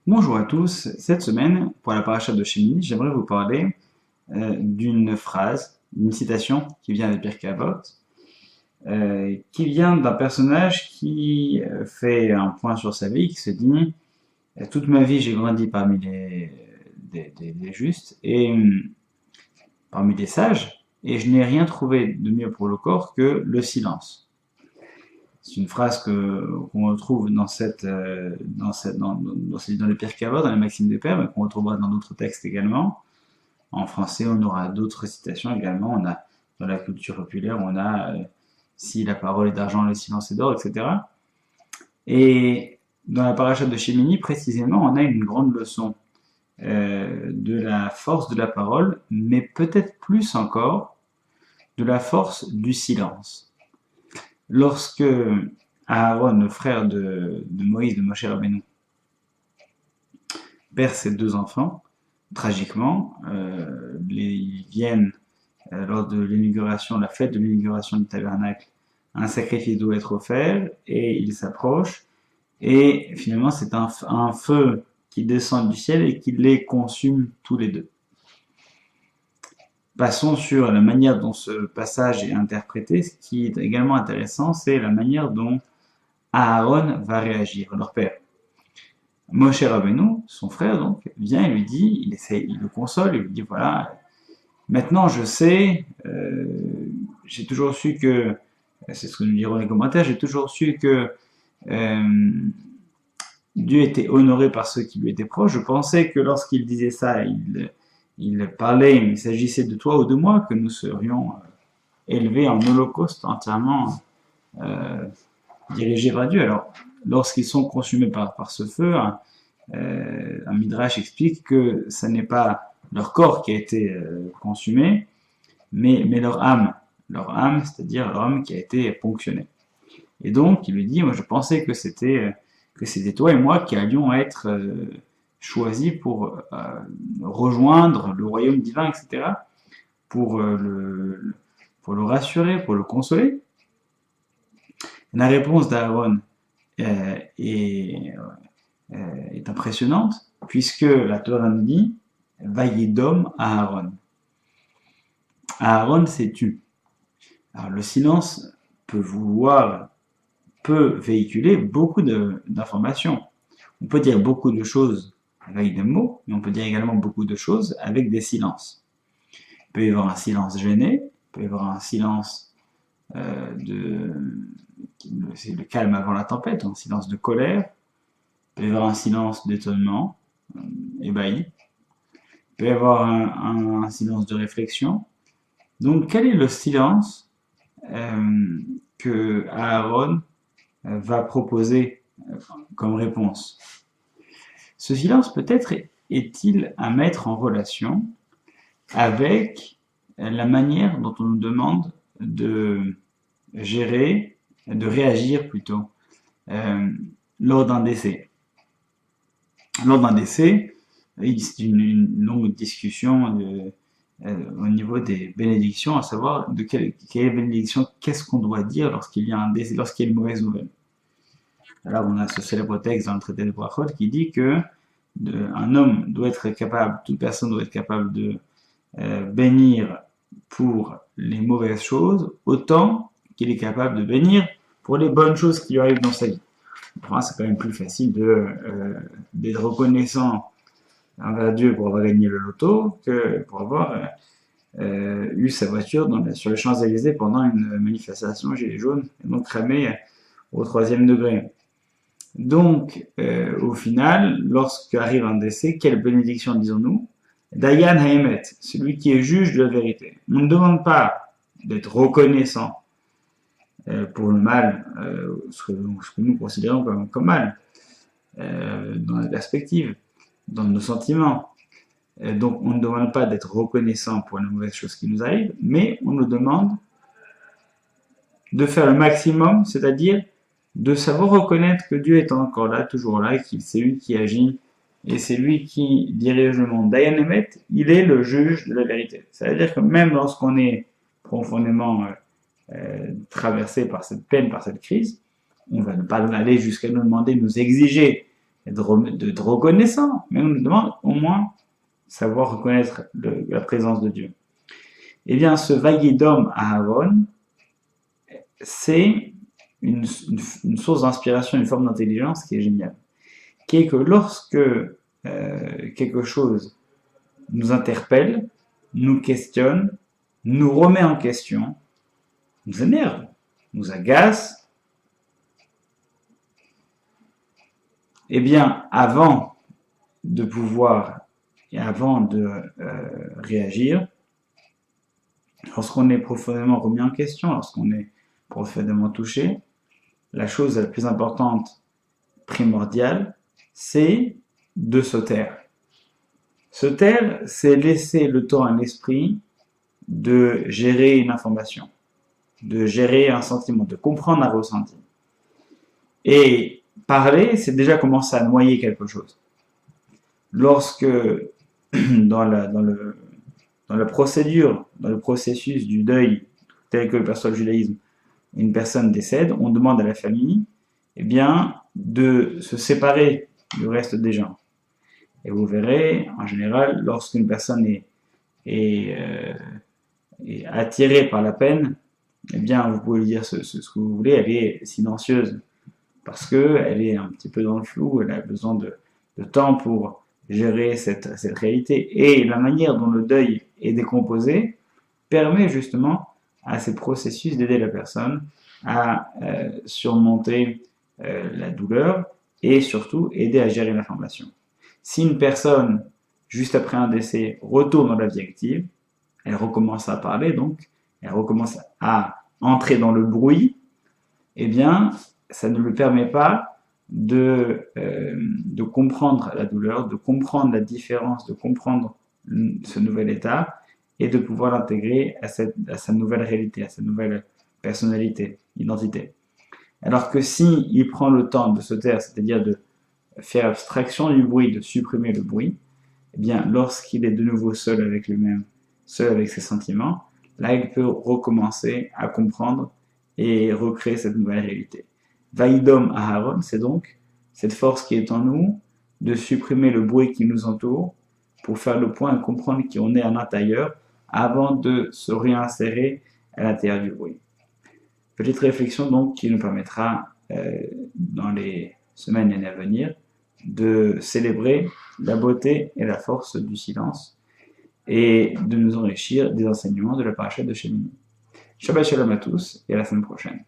Bonjour à tous. Cette semaine, pour la paracha de Shemini, j'aimerais vous parler d'une phrase, d'une citation qui vient des Pirkei Avot, qui vient d'un personnage qui fait un point sur sa vie, qui se dit toute ma vie j'ai grandi parmi des justes et parmi des sages, et je n'ai rien trouvé de mieux pour le corps que le silence. C'est une phrase qu'on retrouve dans les Pirkei Avot, dans les Maximes des Pères, mais qu'on retrouvera dans d'autres textes également. En français, on aura d'autres citations également. On a dans la culture populaire, on a si la parole est d'argent, le silence est d'or, etc. Et dans la paracha de Shemini, précisément, on a une grande leçon de la force de la parole, mais peut-être plus encore de la force du silence. Lorsque Aaron, le frère de Moïse, de Moshe Rabbeinu, perd ses deux enfants, tragiquement, ils viennent lors de l'inauguration, la fête de l'inauguration du tabernacle, un sacrifice doit être offert et il s'approche et finalement c'est un feu qui descend du ciel et qui les consume tous les deux. Passons sur la manière dont ce passage est interprété. Ce qui est également intéressant, c'est la manière dont Aaron va réagir, leur père. Moshe Rabbeinu, son frère, donc, vient et lui dit, il le console, il lui dit voilà, maintenant je sais, j'ai toujours su que, c'est ce que nous dirons les commentaires, j'ai toujours su que euh, Dieu était honoré par ceux qui lui étaient proches. Je pensais que lorsqu'il disait ça, il parlait, il s'agissait de toi ou de moi, que nous serions élevés en holocauste entièrement euh, dirigés par Dieu. Alors, lorsqu'ils sont consumés par ce feu, un Midrash explique que ce n'est pas leur corps qui a été consumé, mais leur âme, c'est-à-dire leur âme qui a été ponctionnée. Et donc, il lui dit, moi je pensais que c'était toi et moi qui allions être choisis pour rejoindre le royaume divin, etc., pour, pour le rassurer, pour le consoler. La réponse d'Aaron est, est impressionnante, puisque la Torah nous dit, Vayidom à Aaron. Aaron s'est tu. Alors le silence peut véhiculer beaucoup d'informations. On peut dire beaucoup de choses avec des mots, mais on peut dire également beaucoup de choses avec des silences. Il peut y avoir un silence gêné, il peut y avoir un silence de... c'est le calme avant la tempête, un silence de colère, il peut y avoir un silence d'étonnement, ébahi, il peut y avoir un silence de réflexion. Donc quel est le silence que Aaron va proposer comme réponse? Ce silence peut-être est-il à mettre en relation avec la manière dont on nous demande de gérer, de réagir plutôt, euh, lors d'un décès. Lors d'un décès, c'est une longue discussion au niveau des bénédictions, à savoir de quelle bénédiction, qu'est-ce qu'on doit dire lorsqu'il y a un décès, lorsqu'il y a une mauvaise nouvelle. Alors on a ce célèbre texte dans le traité de Brachot qui dit que un homme doit être capable, toute personne doit être capable de bénir pour les mauvaises choses autant qu'il est capable de bénir pour les bonnes choses qui lui arrivent dans sa vie. Pour moi, c'est quand même plus facile d'être reconnaissant envers Dieu pour avoir gagné le loto que pour avoir eu sa voiture sur les Champs-Élysées pendant une manifestation gilet jaune et donc cramée au 3e degré. Donc, au final, lorsqu'arrive un décès, quelle bénédiction disons-nous? Dayan Haemet, celui qui est juge de la vérité. On ne demande pas d'être reconnaissant pour le mal, ce que nous considérons comme mal, dans la perspective, dans nos sentiments. Donc, on ne demande pas d'être reconnaissant pour les mauvaises choses qui nous arrivent, mais on nous demande de faire le maximum, c'est-à-dire de savoir reconnaître que Dieu est encore là, toujours là, et que c'est lui qui agit, et c'est lui qui dirige le monde. Dayan Emet, il est le juge de la vérité. Ça veut dire que même lorsqu'on est profondément traversé par cette peine, par cette crise, on va ne pas aller jusqu'à nous demander, nous exiger de reconnaissant, mais on nous demande au moins savoir reconnaître la présence de Dieu. Eh bien, ce Vayidom Aharon, c'est une source d'inspiration, une forme d'intelligence qui est géniale. Qui est que lorsque quelque chose nous interpelle, nous questionne, nous remet en question, nous énerve, nous agace, eh bien, avant de pouvoir et avant de réagir, lorsqu'on est profondément remis en question, lorsqu'on est profondément touché, la chose la plus importante, primordiale, c'est de se taire. Se taire, c'est laisser le temps à l'esprit de gérer une information, de gérer un sentiment, de comprendre un ressenti. Et parler, c'est déjà commencer à noyer quelque chose. Lorsque, dans la procédure, dans le processus du deuil, tel que le perçoit le judaïsme, une personne décède, on demande à la famille, eh bien, de se séparer du reste des gens. Et vous verrez, en général, lorsqu'une personne est attirée par la peine, eh bien, vous pouvez lui dire ce que vous voulez, elle est silencieuse, parce qu'elle est un petit peu dans le flou, elle a besoin de temps pour gérer cette réalité. Et la manière dont le deuil est décomposé permet justement à ces processus d'aider la personne à surmonter la douleur et surtout aider à gérer l'information. Si une personne, juste après un décès, retourne dans la vie active, elle recommence à parler, donc elle recommence à entrer dans le bruit, eh bien, ça ne lui permet pas de comprendre la douleur, de comprendre la différence, de comprendre ce nouvel état et de pouvoir l'intégrer à sa nouvelle réalité, à sa nouvelle personnalité, identité. Alors que si il prend le temps de se taire, c'est-à-dire de faire abstraction du bruit, de supprimer le bruit, eh bien, lorsqu'il est de nouveau seul avec lui-même, seul avec ses sentiments, là, il peut recommencer à comprendre et recréer cette nouvelle réalité. Vaïdom Aharon, c'est donc cette force qui est en nous de supprimer le bruit qui nous entoure pour faire le point et comprendre qui on est à l'intérieur avant de se réinsérer à l'intérieur du bruit. Petite réflexion donc qui nous permettra dans les semaines et années à venir de célébrer la beauté et la force du silence et de nous enrichir des enseignements de la paracha de Shemini. Shabbat shalom à tous et à la semaine prochaine.